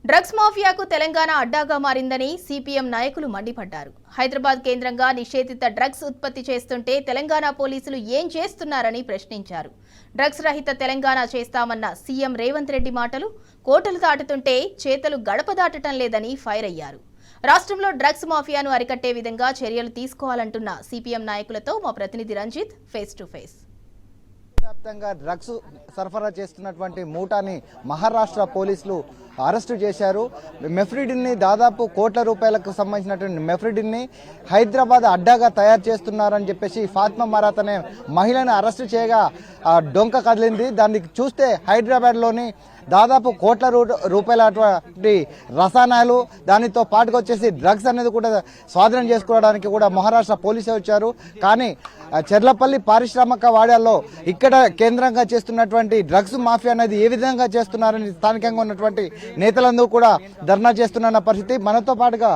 Drugs మాఫియాకు Telangana అడ్డాగా మారిందని CPM నాయకులు మండిపడ్డారు. హైదరాబాద్ కేంద్రంగా నిషేధిత డ్రగ్స్ ఉత్పత్తి చేస్తుంటే తెలంగాణ పోలీసులు ఏం చేస్తున్నారని ప్రశ్నించారు. డ్రగ్స్ రహిత తెలంగాణ చేస్తామన్న సీఎం రేవంత్ రెడ్డి మాటలు కోటలు దాటుతుంటే చేతలు గడప దాటడం లేదని ఫైర్ అయ్యారు. రాష్ట్రంలో డ్రగ్స్ మాఫియాను అరికట్టే విధంగా చర్యలు తీసుకోవాలంటున్న సిపిఎం నాయకులతో మా ప్రతినిధి రంజిత్ ఫేస్ టు ఫేస్. వ్యాప్తంగా డ్రగ్స్ సరఫరా చేస్తున్నటువంటి మూటాని మహారాష్ట్ర పోలీసులు అరెస్టు చేశారు. మెఫ్రిడిన్ని దాదాపు కోట్ల రూపాయలకు సంబంధించినటువంటి మెఫ్రిడిన్ని హైదరాబాద్ అడ్డాగా తయారు చేస్తున్నారని చెప్పేసి ఫాతిమా మరాత్ అనే మహిళను అరెస్టు చేయగా డొంక కదిలింది. దాన్ని చూస్తే హైదరాబాద్లోని దాదాపు కోట్ల రూపాయల రసాయనాలు దానితో పాటుగా వచ్చేసి డ్రగ్స్ అనేది కూడా స్వాధీనం చేసుకోవడానికి కూడా మహారాష్ట్ర పోలీసులు వచ్చారు. కానీ చెర్లపల్లి పారిశ్రామిక వాడాల్లో ఇక్కడ కేంద్రంగా చేస్తున్నటువంటి డ్రగ్స్ మాఫియా అనేది ఏ విధంగా చేస్తున్నారని స్థానికంగా ఉన్నటువంటి నేతలందరూ కూడా ధర్నా చేస్తున్న పరిస్థితి. మనతో పాటుగా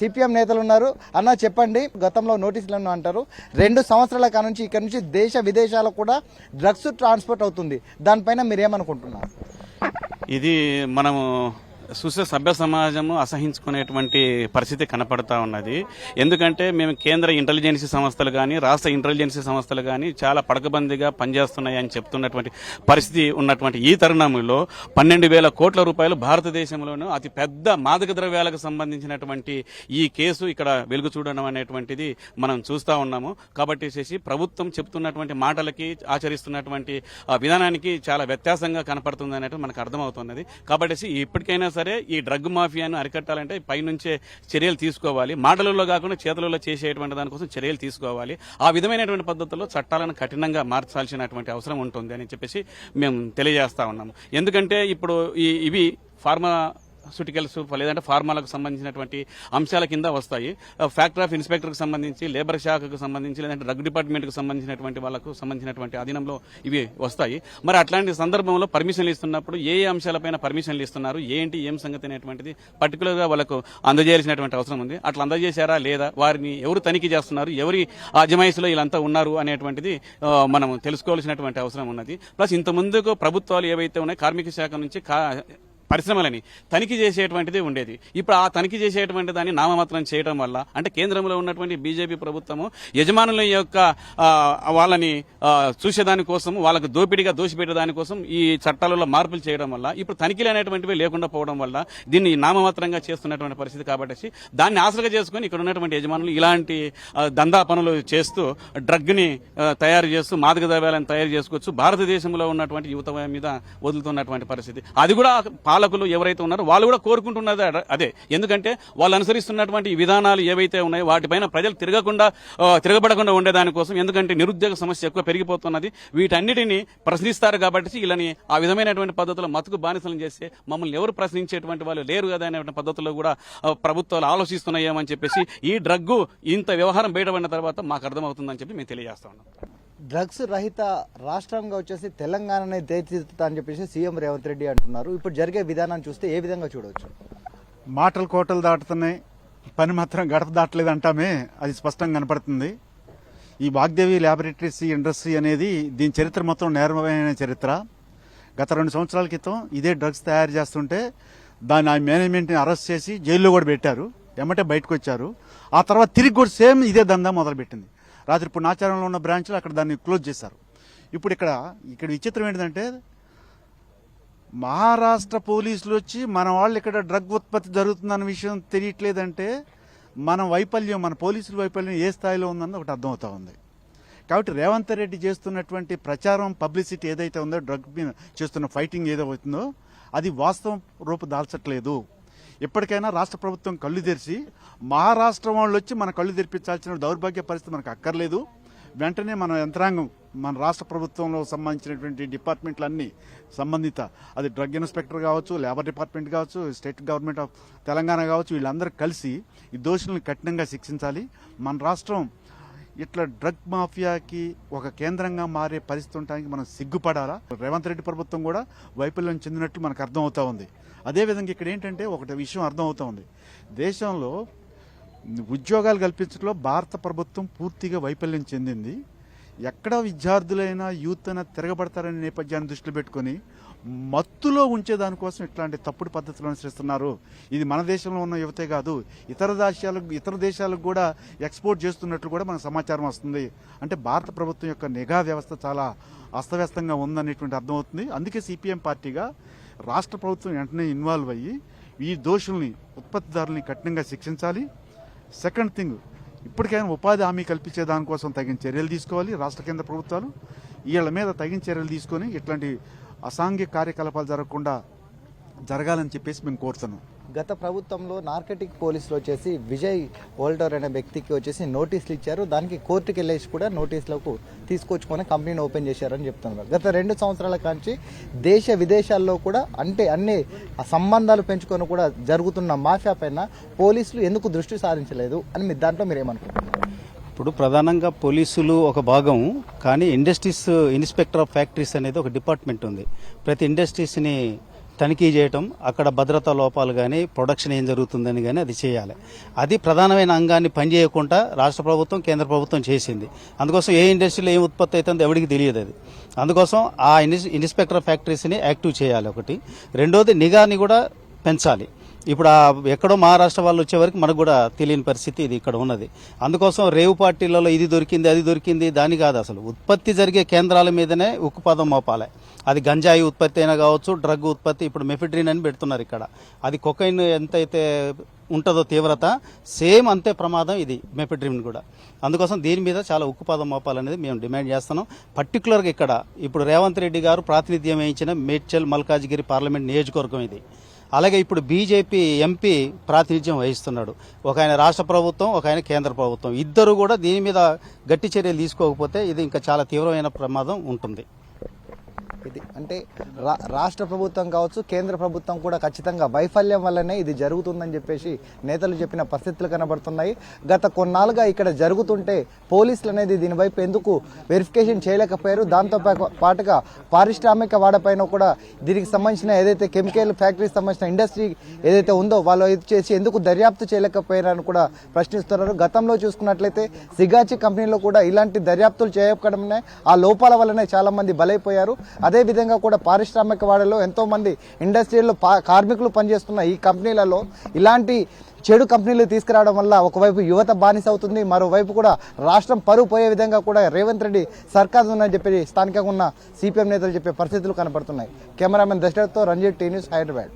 సిపిఎం నేతలు ఉన్నారు. అన్న చెప్పండి, గతంలో నోటీసులను అంటారు 2 సంవత్సరాల కానుంచి ఇక్కడ నుంచి దేశ విదేశాలకు కూడా డ్రగ్స్ ట్రాన్స్పోర్ట్ అవుతుంది, దానిపైన మీరేమనుకుంటున్నారు? ఇది మనము చూసే సభ్య సమాజము అసహించుకునేటువంటి పరిస్థితి కనపడతా ఉన్నది. ఎందుకంటే మేము కేంద్ర ఇంటెలిజెన్సీ సంస్థలు కానీ రాష్ట్ర ఇంటెలిజెన్సీ సంస్థలు కానీ చాలా పడకబందీగా పనిచేస్తున్నాయని చెప్తున్నటువంటి పరిస్థితి ఉన్నటువంటి ఈ తరుణంలో 12,000 కోట్ల రూపాయలు భారతదేశంలోనూ అతి పెద్ద మాదక ద్రవ్యాలకు సంబంధించినటువంటి ఈ కేసు ఇక్కడ వెలుగు చూడడం అనేటువంటిది మనం చూస్తూ ఉన్నాము. కాబట్టి చేసి ప్రభుత్వం చెప్తున్నటువంటి మాటలకి ఆచరిస్తున్నటువంటి విధానానికి చాలా వ్యత్యాసంగా కనపడుతుంది అనేటువంటి మనకు అర్థమవుతున్నది. కాబట్టి ఇప్పటికైనా సరే ఈ డ్రగ్ మాఫియాను అరికట్టాలంటే పైనుంచే చర్యలు తీసుకోవాలి. మాటలలో కాకుండా చేతులలో చేసేటువంటి దానికోసం చర్యలు తీసుకోవాలి. ఆ విధమైనటువంటి పద్ధతుల్లో చట్టాలను కఠినంగా మార్చాల్సినటువంటి అవసరం ఉంటుంది అని చెప్పేసి మేము తెలియజేస్తా ఉన్నాము. ఎందుకంటే ఇప్పుడు ఇవి ఫార్మాస్యూటికల్స్ లేదంటే ఫార్మాలకు సంబంధించినటువంటి అంశాల కింద వస్తాయి. ఫ్యాక్టరీ ఆఫ్ ఇన్స్పెక్టర్కి సంబంధించి, లేబర్ శాఖకు సంబంధించి, లేదంటే డ్రగ్ డిపార్ట్మెంట్కి సంబంధించినటువంటి వాళ్ళకు సంబంధించినటువంటి అధీనంలో ఇవి వస్తాయి. మరి అట్లాంటి సందర్భంలో పర్మిషన్లు ఇస్తున్నప్పుడు ఏ అంశాలపైన పర్మిషన్లు ఇస్తున్నారు, ఏం సంగతి అనేటువంటిది పర్టికులర్గా వాళ్ళకు అందజేయాల్సినటువంటి అవసరం ఉంది. అట్లా అందజేశారా లేదా, వారిని ఎవరు తనిఖీ చేస్తున్నారు, ఎవరి అజమాయిషిలో వీళ్ళంతా ఉన్నారు అనేటువంటిది మనం తెలుసుకోవాల్సినటువంటి అవసరం ఉన్నది. ప్లస్ ఇంత ముందుకు ప్రభుత్వాలు ఏవైతే ఉన్నాయో కార్మిక శాఖ నుంచి పరిశ్రమలని తనిఖీ చేసేటువంటిది ఉండేది. ఇప్పుడు ఆ తనిఖీ చేసేటువంటి దాన్ని నామమాత్రం చేయడం వల్ల, అంటే కేంద్రంలో ఉన్నటువంటి బీజేపీ ప్రభుత్వము యజమానుల యొక్క వాళ్ళని చూసేదాని కోసం, వాళ్ళకు దోషిపెట్టేదాని కోసం ఈ చట్టాలలో మార్పులు చేయడం వల్ల ఇప్పుడు తనిఖీలు అనేటువంటివి లేకుండా పోవడం వల్ల దీన్ని నామమాత్రంగా చేస్తున్నటువంటి పరిస్థితి. కాబట్టి దాన్ని ఆసరగా చేసుకుని ఇక్కడ ఉన్నటువంటి యజమానులు ఇలాంటి దందా పనులు చేస్తూ డ్రగ్ని తయారు చేస్తూ మాదక ద్రవ్యాలను తయారు చేసుకోవచ్చు, భారతదేశంలో ఉన్నటువంటి యువత మీద వదులుతున్నటువంటి పరిస్థితి. అది కూడా పాలకులు ఎవరైతే ఉన్నారో వాళ్ళు కూడా కోరుకుంటున్నది అదే. ఎందుకంటే వాళ్ళు అనుసరిస్తున్నటువంటి విధానాలు ఏవైతే ఉన్నాయో వాటిపైన ప్రజలు తిరగబడకుండా ఉండేదానికోసం. ఎందుకంటే నిరుద్యోగ సమస్య ఎక్కువ పెరిగిపోతున్నది. వీటన్నిటిని ప్రశ్నిస్తారు కాబట్టి వీళ్ళని ఆ విధమైనటువంటి పద్ధతిలో మతుకు బానిసలను చేస్తే మమ్మల్ని ఎవరు ప్రశ్నించేటువంటి వాళ్ళు లేరు కదా అనే పద్ధతుల్లో కూడా ప్రభుత్వాలు ఆలోచిస్తున్నాయేమని చెప్పేసి ఈ డ్రగ్గు ఇంత వ్యవహారం బయటపడిన తర్వాత మాకు అర్థమవుతుందని చెప్పి మేము తెలియజేస్తా ఉన్నాం. డ్రగ్స్ రహిత రాష్ట్రంగా వచ్చేసి తెలంగాణనే తీర్చిదిద్దుతా అని చెప్పేసి సీఎం రేవంత్ రెడ్డి అంటున్నారు. ఇప్పుడు జరిగే విధానాన్ని చూస్తే ఏ విధంగా చూడవచ్చు? మాటలు కోటలు దాటుతున్నాయి, పని మాత్రం గడప దాటలేదు అంటామే, అది స్పష్టంగా కనపడుతుంది. ఈ వాగ్దేవి ల్యాబొరేటరీస్ ఇండస్ట్రీ అనేది దీని చరిత్ర మొత్తం నేరమైన చరిత్ర. గత 2 సంవత్సరాల క్రితం ఇదే డ్రగ్స్ తయారు చేస్తుంటే దాని మేనేజ్మెంట్ని అరెస్ట్ చేసి జైల్లో కూడా పెట్టారు. ఎమ్మటే బయటకు వచ్చారు. ఆ తర్వాత తిరిగి కూడా సేమ్ ఇదే దందా మొదలుపెట్టింది. రాత్రి ఇప్పుడు నాచారంలో ఉన్న బ్రాంచ్లో అక్కడ దాన్ని క్లోజ్ చేశారు. ఇప్పుడు ఇక్కడ విచిత్రం ఏంటంటే మహారాష్ట్ర పోలీసులు వచ్చి మన వాళ్ళు ఇక్కడ డ్రగ్ ఉత్పత్తి జరుగుతుందన్న విషయం తెలియట్లేదంటే మన పోలీసుల వైఫల్యం ఏ స్థాయిలో ఉందన్నది ఒకటి అర్థమవుతా ఉంది. కాబట్టి రేవంత్ రెడ్డి చేస్తున్నటువంటి ప్రచారం, పబ్లిసిటీ ఏదైతే ఉందో, డ్రగ్ మీద చేస్తున్న ఫైటింగ్ ఏదవుతుందో అది వాస్తవం రూపు దాల్చట్లేదు. ఇప్పటికైనా రాష్ట్ర ప్రభుత్వం కళ్ళు తెరిచి మహారాష్ట్ర వాళ్ళు వచ్చి మన కళ్ళు తెరిపించాల్సిన దౌర్భాగ్య పరిస్థితి మనకు అక్కర్లేదు. వెంటనే మన యంత్రాంగం, మన రాష్ట్ర ప్రభుత్వంలో సంబంధించినటువంటి డిపార్ట్మెంట్లన్నీ సంబంధిత, అది డ్రగ్ ఇన్స్పెక్టర్ కావచ్చు, లేబర్ డిపార్ట్మెంట్ కావచ్చు, స్టేట్ గవర్నమెంట్ ఆఫ్ తెలంగాణ కావచ్చు, వీళ్ళందరూ కలిసి ఈ దోషులను కఠినంగా శిక్షించాలి. మన రాష్ట్రం ఇట్లా డ్రగ్ మాఫియాకి ఒక కేంద్రంగా మారే పరిస్థితి ఉండడానికి మనం సిగ్గుపడాలా? రేవంత్ రెడ్డి ప్రభుత్వం కూడా వైఫల్యం చెందినట్లు మనకు అర్థమవుతా ఉంది. అదేవిధంగా ఇక్కడ ఏంటంటే ఒకటి విషయం అర్థమవుతా ఉంది, దేశంలో ఉద్యోగాలు కల్పించడంలో భారత ప్రభుత్వం పూర్తిగా వైఫల్యం చెందింది. ఎక్కడ విద్యార్థులైనా యూత్ అయినా తిరగబడతారనే నేపథ్యాన్ని దృష్టిలో పెట్టుకుని మత్తులో ఉంచే దానికోసం ఇట్లాంటి తప్పుడు పద్ధతులు అనుసరిస్తున్నారు. ఇది మన దేశంలో ఉన్న యువతే కాదు, ఇతర దేశాలకు కూడా ఎక్స్పోర్ట్ చేస్తున్నట్లు కూడా మనకు సమాచారం వస్తుంది. అంటే భారత ప్రభుత్వం యొక్క నిఘా వ్యవస్థ చాలా అస్తవ్యస్తంగా ఉందనేటువంటి అర్థమవుతుంది. అందుకే సిపిఎం పార్టీగా రాష్ట్ర ప్రభుత్వం వెంటనే ఇన్వాల్వ్ అయ్యి ఈ దోషుల్ని, ఉత్పత్తిదారుల్ని కఠినంగా శిక్షించాలి. సెకండ్ థింగ్, ఇప్పటికైనా ఉపాధి హామీ కల్పించే దానికోసం తగిన చర్యలు తీసుకోవాలి రాష్ట్ర కేంద్ర ప్రభుత్వాలు. వీళ్ళ మీద తగిన చర్యలు తీసుకొని ఇట్లాంటి అసాంఘిక కార్యకలాపాలు జరగాలని చెప్పేసి మేము కోరుతున్నాం. గత ప్రభుత్వంలో నార్కటిక్ పోలీసులు వచ్చేసి విజయ్ ఓల్డర్ అనే వ్యక్తికి వచ్చేసి నోటీసులు ఇచ్చారు. దానికి కోర్టుకి వెళ్ళేసి కూడా నోటీసులకు తీసుకొచ్చుకొని కంపెనీని ఓపెన్ చేశారని చెప్తున్నారు. గత 2 సంవత్సరాల కాంచి దేశ విదేశాల్లో కూడా అంటే అన్ని సంబంధాలు పెంచుకొని కూడా జరుగుతున్న మాఫియా పైన పోలీసులు ఎందుకు దృష్టి సారించలేదు అని దాంట్లో మీరేమనుకుంటున్నారు? ఇప్పుడు ప్రధానంగా పోలీసులు ఒక భాగం, కానీ ఇన్స్పెక్టర్ ఆఫ్ ఫ్యాక్టరీస్ అనేది ఒక డిపార్ట్మెంట్ ఉంది. ప్రతి ఇండస్ట్రీస్ని తనిఖీ చేయటం, అక్కడ భద్రతా లోపాలు కానీ ప్రొడక్షన్ ఏం జరుగుతుందని కానీ అది చేయాలి. అది ప్రధానమైన అంగాన్ని పనిచేయకుండా రాష్ట్ర ప్రభుత్వం, కేంద్ర ప్రభుత్వం చేసింది. అందుకోసం ఏ ఇండస్ట్రీలో ఏం ఉత్పత్తి అవుతుందో ఎవరికి తెలియదు. అది అందుకోసం ఆ ఇన్స్పెక్టర్ ఆఫ్ ఫ్యాక్టరీస్ని యాక్టివ్ చేయాలి ఒకటి. రెండోది నిఘాని కూడా పెంచాలి. ఇప్పుడు ఎక్కడో మహారాష్ట్ర వాళ్ళు వచ్చే వరకు మనకు కూడా తెలియని పరిస్థితి ఇది ఇక్కడ ఉన్నది. అందుకోసం రేవు పార్టీలలో ఇది దొరికింది, అది దొరికింది, దాని కాదు, అసలు ఉత్పత్తి జరిగే కేంద్రాల మీదనే ఉక్కుపాదం మోపాలి. అది గంజాయి ఉత్పత్తి అయినా కావచ్చు, డ్రగ్ ఉత్పత్తి, ఇప్పుడు మెఫిడ్రిన్ అని పెడుతున్నారు ఇక్కడ. అది కొకైన్ ఎంతైతే ఉంటుందో తీవ్రత, సేమ్ అంతే ప్రమాదం ఇది మెఫిడ్రిన్ కూడా. అందుకోసం దీని మీద చాలా ఉక్కుపాదం మోపాలనేది మేము డిమాండ్ చేస్తున్నాం. పర్టికులర్గా ఇక్కడ ఇప్పుడు రేవంత్ రెడ్డి గారు ప్రాతినిధ్యం వహించిన మేడ్చల్ మల్కాజ్గిరి పార్లమెంట్ నియోజకవర్గం ఇది. అలాగే ఇప్పుడు బీజేపీ ఎంపీ ప్రాతినిధ్యం వహిస్తున్నాడు. ఒక ఆయన రాష్ట్ర ప్రభుత్వం, ఒక ఆయన కేంద్ర ప్రభుత్వం, ఇద్దరు కూడా దీని మీద గట్టి చర్యలు తీసుకోకపోతే ఇది ఇంకా చాలా తీవ్రమైన ప్రమాదం ఉంటుంది. ఇది అంటే రాష్ట్ర ప్రభుత్వం కావచ్చు, కేంద్ర ప్రభుత్వం కూడా ఖచ్చితంగా వైఫల్యం వల్లనే ఇది జరుగుతుందని చెప్పేసి నేతలు చెప్పిన పరిస్థితులు కనబడుతున్నాయి. గత కొన్నాళ్ళుగా ఇక్కడ జరుగుతుంటే పోలీసులు అనేది దీనివైపు ఎందుకు వెరిఫికేషన్ చేయలేకపోయారు. దాంతో పాటుగా పారిశ్రామిక వాడపైన కూడా దీనికి సంబంధించిన ఏదైతే కెమికల్ ఫ్యాక్టరీకి సంబంధించిన ఇండస్ట్రీ ఏదైతే ఉందో వాళ్ళు ఇది చేసి ఎందుకు దర్యాప్తు చేయలేకపోయారని కూడా ప్రశ్నిస్తున్నారు. గతంలో చూసుకున్నట్లయితే సిగాచి కంపెనీలో కూడా ఇలాంటి దర్యాప్తులు చేయకపోవడమే ఆ లోపాల వల్లనే చాలా మంది బలైపోయారు. అదే విధంగా కూడా పారిశ్రామిక వాడలో ఎంతో మంది ఇండస్ట్రీలో కార్మికులు పనిచేస్తున్న ఈ కంపెనీలలో ఇలాంటి చెడు కంపెనీలు తీసుకురావడం వల్ల ఒకవైపు యువత బానిస అవుతుంది, మరోవైపు కూడా రాష్ట్రం పరువు పోయే విధంగా కూడా రేవంత్ రెడ్డి సర్కార్ ఉందని చెప్పి స్థానికంగా ఉన్న సిపిఎం నేతలు చెప్పే పరిస్థితులు కనపడుతున్నాయి. కెమెరామెన్ దశరథ్తో రంజిత్, టీ న్యూస్, హైదరాబాద్.